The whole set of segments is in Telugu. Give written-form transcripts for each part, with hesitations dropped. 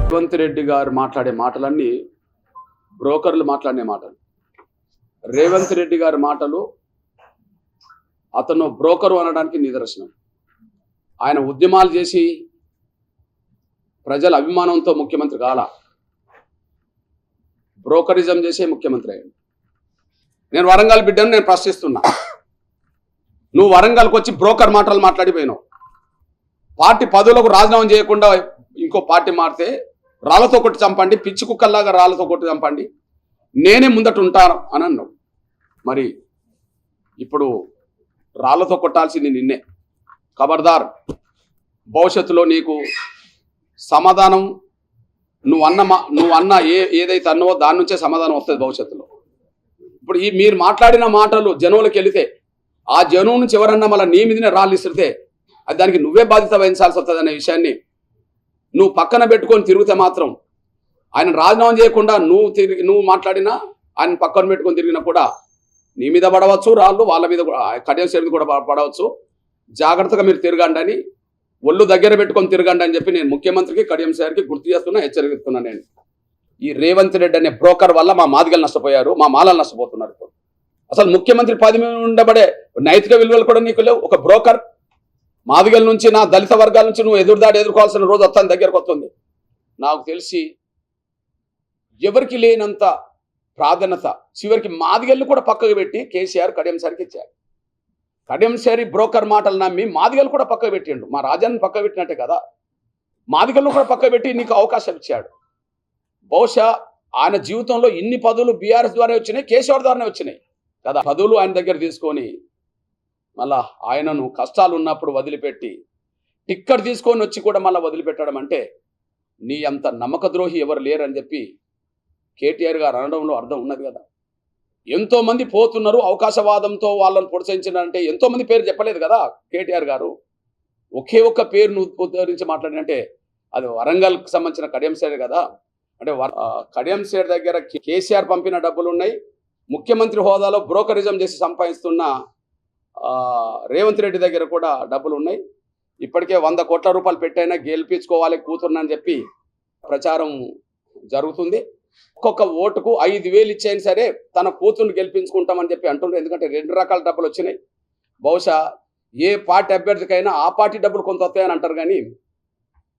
రేవంత్ రెడ్డి గారు మాట్లాడే మాటలన్నీ బ్రోకర్లు మాట్లాడే మాటలు. రేవంత్ రెడ్డి గారి మాటలు అతను బ్రోకరు అనడానికి నిదర్శనం. ఆయన ఉద్యమాలు చేసి ప్రజల అభిమానంతో ముఖ్యమంత్రి కాల, బ్రోకరిజం చేసే ముఖ్యమంత్రి అయ్యాడు. నేను వరంగల్ బిడ్డను నేను ప్రశ్నిస్తున్నా. నువ్వు వరంగల్కి వచ్చి బ్రోకర్ మాటలు మాట్లాడిపోయినావు. పార్టీ పదవులకు రాజీనామా చేయకుండా ఇంకో పార్టీ మారితే రాళ్లతో కొట్టి చంపండి, పిచ్చి కుక్కల్లాగా రాళ్లతో కొట్టి చంపండి, నేనే ముందట ఉంటాను అని అన్నావు. మరి ఇప్పుడు రాళ్లతో కొట్టాల్సింది నిన్నే. ఖబర్దార్, భవిష్యత్తులో నీకు సమాధానం నువ్వు అన్న ఏదైతే అన్నావో దాని నుంచే సమాధానం వస్తుంది భవిష్యత్తులో. ఇప్పుడు మీరు మాట్లాడిన మాటలు జనంలోకి వెళితే ఆ జనం నుంచి ఎవరన్నా మళ్ళీ నీ మీదనే రాళ్ళు ఇస్తే అది దానికి నువ్వే బాధ్యత వహించాల్సి వస్తుంది అనే విషయాన్ని నువ్వు పక్కన పెట్టుకొని తిరిగితే మాత్రం ఆయన రాజీనామా చేయకుండా నువ్వు మాట్లాడినా ఆయన పక్కన పెట్టుకొని తిరిగినా కూడా నీ మీద పడవచ్చు రాళ్ళు, వాళ్ళ మీద కడియం సేరు కూడా పడవచ్చు. జాగ్రత్తగా మీరు తిరగండి అని, ఒళ్ళు దగ్గర పెట్టుకొని తిరగండి అని చెప్పి నేను ముఖ్యమంత్రికి కడియం సేరుకి గుర్తు చేస్తున్నా, హెచ్చరిస్తున్నా. నేను ఈ రేవంత్ రెడ్డి అనే బ్రోకర్ వల్ల మా మాదిగలు నష్టపోయారు, మా మాలలు నష్టపోతున్నారు. ఇప్పుడు అసలు ముఖ్యమంత్రి పదవి మీద ఉండబడే నైతిక విలువలు కూడా నీకు లేవు. ఒక బ్రోకర్ మాదిగల నుంచి, నా దళిత వర్గాల నుంచి నువ్వు ఎదుర్కోవాల్సిన రోజు వస్తాను, దగ్గరకు వస్తుంది. నాకు తెలిసి ఎవరికి లేనంత ప్రాధాన్యత చివరికి మాదిగల్ని కూడా పక్కకు పెట్టి కేసీఆర్ కడియం సారికి ఇచ్చారు. కడియం సారి బ్రోకర్ మాటలు నమ్మి మాదిగలు కూడా పక్కకు పెట్టిండు. మా రాజాన్ని పక్క పెట్టినట్టే కదా, మాదిగలను కూడా పక్క పెట్టి నీకు అవకాశం ఇచ్చాడు. బహుశా ఆయన జీవితంలో ఇన్ని పదవులు బీఆర్ఎస్ ద్వారా వచ్చినాయి, కేసీఆర్ ద్వారానే వచ్చినాయి కదా. పదవులు ఆయన దగ్గర తీసుకొని మళ్ళా ఆయనను కష్టాలు ఉన్నప్పుడు వదిలిపెట్టి టిక్కట్ తీసుకొని వచ్చి కూడా మళ్ళీ వదిలిపెట్టడం అంటే నీ అంత నమ్మక ద్రోహి ఎవరు లేరని చెప్పి కేటీఆర్ గారు అనడంలో అర్థం ఉన్నది కదా. ఎంతోమంది పోతున్నారు అవకాశవాదంతో, వాళ్ళని ప్రోత్సహించారంటే ఎంతోమంది పేరు చెప్పలేదు కదా కేటీఆర్ గారు. ఒకే ఒక్క పేరును ఉద్ధరించి మాట్లాడినంటే అది వరంగల్కి సంబంధించిన కడియం సేర్ కదా. అంటే కడియం సేర్ దగ్గర కేసీఆర్ పంపిన డబ్బులు ఉన్నాయి, ముఖ్యమంత్రి హోదాలో బ్రోకరిజం చేసి సంపాదిస్తున్న రేవంత్ రెడ్డి దగ్గర కూడా డబ్బులు ఉన్నాయి. ఇప్పటికే 100 కోట్ల రూపాయలు పెట్టైనా గెలిపించుకోవాలి కూతురునని చెప్పి ప్రచారం జరుగుతుంది. ఒక్కొక్క ఓటుకు 5,000 ఇచ్చాయినా సరే తన కూతుర్ని గెలిపించుకుంటామని చెప్పి అంటున్నారు. ఎందుకంటే 2 రకాల డబ్బులు వచ్చినాయి. బహుశా ఏ పార్టీ అభ్యర్థికైనా ఆ పార్టీ డబ్బులు కొంత వస్తాయని అంటారు, కానీ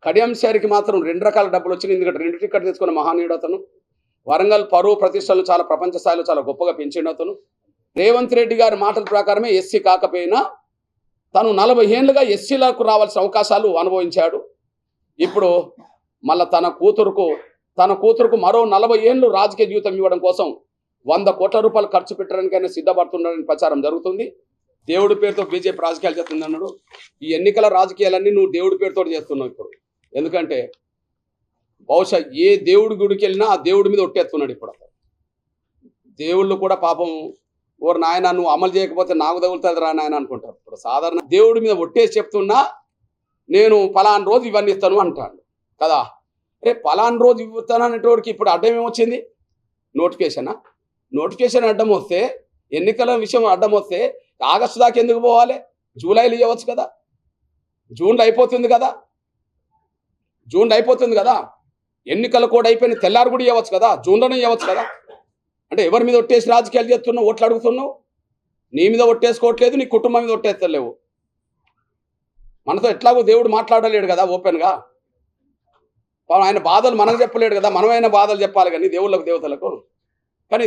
కడియం సారికి మాత్రం 2 రకాల డబ్బులు వచ్చినాయి. ఎందుకంటే 2 టికెట్ తీసుకున్న మహానీయుడు అతను. వరంగల్ పరువు ప్రతిష్టలు చాలా ప్రపంచ స్థాయిలో చాలా గొప్పగా పెంచిండు అతను. రేవంత్ రెడ్డి గారి మాటల ప్రకారమే ఎస్సీ కాకపోయినా తను 40 ఏళ్ళుగా ఎస్సీలకు రావాల్సిన అవకాశాలు అనుభవించాడు. ఇప్పుడు మళ్ళీ తన కూతురుకు మరో 40 ఏళ్ళు రాజకీయ జీవితం ఇవ్వడం కోసం 100 కోట్ల రూపాయలు ఖర్చు పెట్టడానికైనా సిద్ధపడుతున్నాడని ప్రచారం జరుగుతుంది. దేవుడి పేరుతో బీజేపీ రాజకీయాలు చేస్తుంది అన్నాడు. ఈ ఎన్నికల రాజకీయాలన్నీ నువ్వు దేవుడి పేరుతో చేస్తున్నావు ఇప్పుడు. ఎందుకంటే బహుశా ఏ దేవుడి గుడికి వెళ్ళినా ఆ దేవుడి మీద ఒట్టేస్తున్నాడు ఇప్పుడు. దేవుళ్ళు కూడా పాపం ఓరు నాయన నువ్వు అమలు చేయకపోతే నాకు తగులుతుంది రా నాయన అనుకుంటారు. ఇప్పుడు సాధారణ దేవుడి మీద ఒట్టేసి చెప్తున్నా నేను పలానా రోజు ఇవన్నీ ఇస్తాను అంటాడు కదా. రే పలానా రోజు ఇవ్వుతాను అనేటోడికి ఇప్పుడు అడ్డం ఏమొచ్చింది? నోటిఫికేషన్ అడ్డం వస్తే, ఎన్నికల విషయం అడ్డం వస్తే ఆగస్టు దాకా ఎందుకు పోవాలి? జూలైలో ఇవ్వచ్చు కదా, జూన్లో అయిపోతుంది కదా. ఎన్నికలు కూడా అయిపోయిన తెల్లారు కూడా ఇవ్వచ్చు కదా, జూన్లోనే ఇవ్వచ్చు కదా. అంటే ఎవరి మీద ఒట్టేసి రాజకీయాలు చేస్తున్నావు, ఓట్లు అడుగుతున్నావు? నీ మీద ఒట్టేసుకోవట్లేదు, నీ కుటుంబం మీద ఒట్టేస్తలేవు. మనతో ఎట్లాగో దేవుడు మాట్లాడలేడు కదా ఓపెన్గా. ఆయన బాధలు మనకు చెప్పలేడు కదా, మనమైన బాధలు చెప్పాలి కానీ దేవుళ్ళకు దేవతలకు. కానీ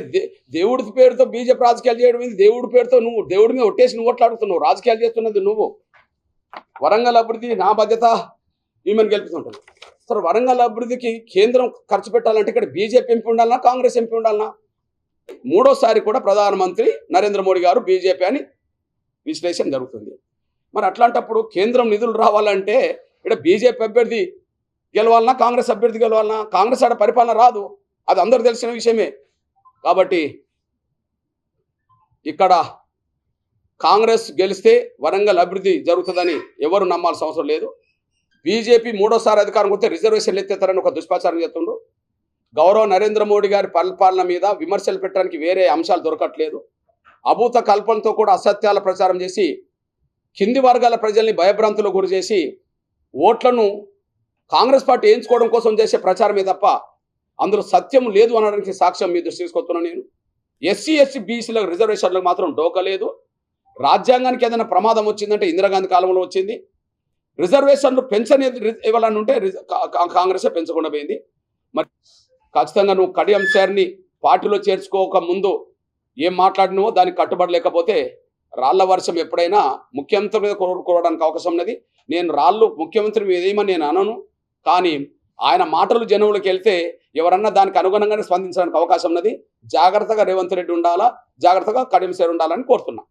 దేవుడి పేరుతో బీజేపీ రాజకీయాలు చేయడం, దేవుడి పేరుతో నువ్వు దేవుడి మీద ఒట్టేసి నువ్వు ఓట్లు అడుగుతున్నావు, రాజకీయాలు చేస్తున్నది నువ్వు. వరంగల్ అభివృద్ధి నా బాధ్యత, ఈమెను గెలిపిస్తుంటుంది. సరే, వరంగల్ అభివృద్ధికి కేంద్రం ఖర్చు పెట్టాలంటే ఇక్కడ బీజేపీ ఎంపీ ఉండాలన్నా, కాంగ్రెస్ ఎంపీ ఉండాలన్నా? 3వ సారి కూడా ప్రధానమంత్రి నరేంద్ర మోడీ గారు బీజేపీ అని విశ్లేషణ జరుగుతుంది. మరి అట్లాంటప్పుడు కేంద్రం నిధులు రావాలంటే ఇక్కడ బీజేపీ అభ్యర్థి గెలవాలన్నా, కాంగ్రెస్ అభ్యర్థి గెలవాలన్నా? కాంగ్రెస్ ఆడ పరిపాలన రాదు, అది అందరూ తెలిసిన విషయమే. కాబట్టి ఇక్కడ కాంగ్రెస్ గెలిస్తే వరంగల్ అభివృద్ధి జరుగుతుందని ఎవరు నమ్మాల్సిన అవసరం లేదు. బీజేపీ 3వ సారి అధికారం వస్తే రిజర్వేషన్లు ఎత్తేస్తారని ఒక దుష్ప్రచారం చేస్తుండ్రు. గౌరవ నరేంద్ర మోడీ గారి పరిపాలన మీద విమర్శలు పెట్టడానికి వేరే అంశాలు దొరకట్లేదు. అభూత కల్పనతో కూడా అసత్యాల ప్రచారం చేసి కింది వర్గాల ప్రజల్ని భయభ్రాంతులకు గురి చేసి ఓట్లను కాంగ్రెస్ పార్టీ వేయించుకోవడం కోసం చేసే ప్రచారమే తప్ప అందులో సత్యం లేదు అనడానికి సాక్ష్యం మీ దృష్టి తీసుకొస్తున్నాను నేను. ఎస్సీ ఎస్టీ బీసీలకు రిజర్వేషన్లకు మాత్రం డోకా లేదు. రాజ్యాంగానికి ఏదైనా ప్రమాదం వచ్చిందంటే ఇందిరాగాంధీ కాలంలో వచ్చింది. రిజర్వేషన్లు ఇవ్వాలని ఉంటే కాంగ్రెసే పెంచకుండా పోయింది. మరి ఖచ్చితంగా నువ్వు కడియం సార్ని పార్టీలో చేర్చుకోక ముందు ఏం మాట్లాడినవో దానికి కట్టుబడలేకపోతే రాళ్ల వర్షం ఎప్పుడైనా ముఖ్యమంత్రి మీద కోరడానికి అవకాశం ఉన్నది. నేను రాళ్ళు ముఖ్యమంత్రి మీద ఏమని నేను అనను, కానీ ఆయన మాటలు జనంలోకి వెళ్తే ఎవరన్నా దానికి అనుగుణంగానే స్పందించడానికి అవకాశం ఉన్నది. జాగ్రత్తగా రేవంత్ రెడ్డి ఉండాలా, జాగ్రత్తగా కడియం సార్ ఉండాలని కోరుతున్నా.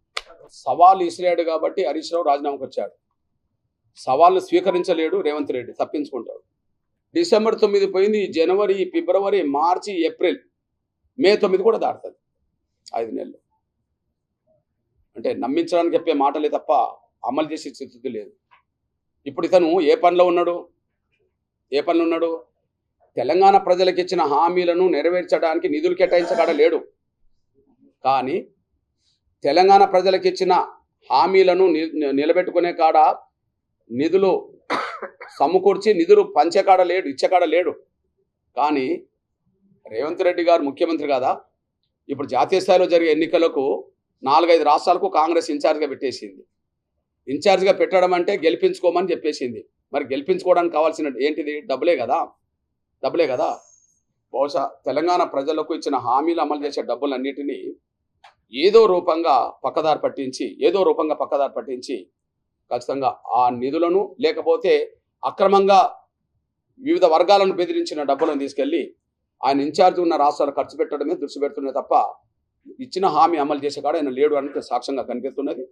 సవాల్ ఇసిరాడు కాబట్టి హరీష్ రావు రాజీనామాకు వచ్చాడు. సవాళ్ళు స్వీకరించలేడు రేవంత్ రెడ్డి, తప్పించుకుంటాడు. డిసెంబర్ 9 పోయింది, జనవరి, ఫిబ్రవరి, మార్చి, ఏప్రిల్, మే 9 కూడా దాటుతుంది. 5 నెలలు అంటే నమ్మించడానికి చెప్పే మాటలే తప్ప అమలు చేసే స్థితి లేదు. ఇప్పుడు ఇతను ఏ పనిలో ఉన్నాడు? తెలంగాణ ప్రజలకు ఇచ్చిన హామీలను నెరవేర్చడానికి నిధులు కేటాయించకాడ లేడు. కానీ తెలంగాణ ప్రజలకు ఇచ్చిన హామీలను నిలబెట్టుకునే కాడ నిధులు సమకూర్చి నిధులు పంచేకాడ లేడు, ఇచ్చేకాడ లేడు. కానీ రేవంత్ రెడ్డి గారు ముఖ్యమంత్రి కాదా? ఇప్పుడు జాతీయ స్థాయిలో జరిగే ఎన్నికలకు 4-5 రాష్ట్రాలకు కాంగ్రెస్ ఇన్ఛార్జ్గా పెట్టేసింది. ఇన్ఛార్జ్గా పెట్టడం అంటే గెలిపించుకోమని చెప్పేసింది. మరి గెలిపించుకోవడానికి కావాల్సిన ఏంటిది? డబ్బులే కదా. బహుశా తెలంగాణ ప్రజలకు ఇచ్చిన హామీలు అమలు చేసే డబ్బులన్నిటినీ ఏదో రూపంగా పక్కదారి పట్టించి ఖచ్చితంగా ఆ నిధులను, లేకపోతే అక్రమంగా వివిధ వర్గాలను బెదిరించిన డబ్బులను తీసుకెళ్లి ఆయన ఇన్ఛార్జ్ ఉన్న రాష్ట్రాలు ఖర్చు పెట్టడమే దృష్టి పెడుతున్నాయి తప్ప ఇచ్చిన హామీ అమలు చేసే కాడ ఆయన లేడు అనేది సాక్ష్యంగా కనిపిస్తున్నది.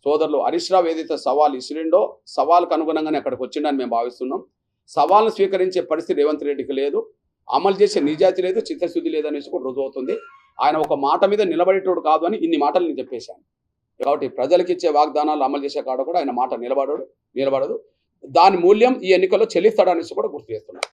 సోదరులు హరీష్ రావు ఏదైతే సవాల్ ఇసిరిండో సవాల్కు అనుగుణంగానే అక్కడికి వచ్చిండని మేము భావిస్తున్నాం. సవాల్ను స్వీకరించే పరిస్థితి రేవంత్ రెడ్డికి లేదు, అమలు చేసే నిజాయితీ లేదు, చిత్తశుద్ధి లేదనేసి కూడా రుజువు అవుతుంది. ఆయన ఒక మాట మీద నిలబడేటోడు కాదు అని ఇన్ని మాటలు నేను చెప్పేశాను. కాబట్టి ప్రజలకు ఇచ్చే వాగ్దానాలు అమలు చేసే కాడ కూడా ఆయన మాట నిలబడదు. దాని మూల్యం ఈ ఎన్నికల్లో చెల్లిస్తాడనేసి కూడా గుర్తు చేస్తున్నాను.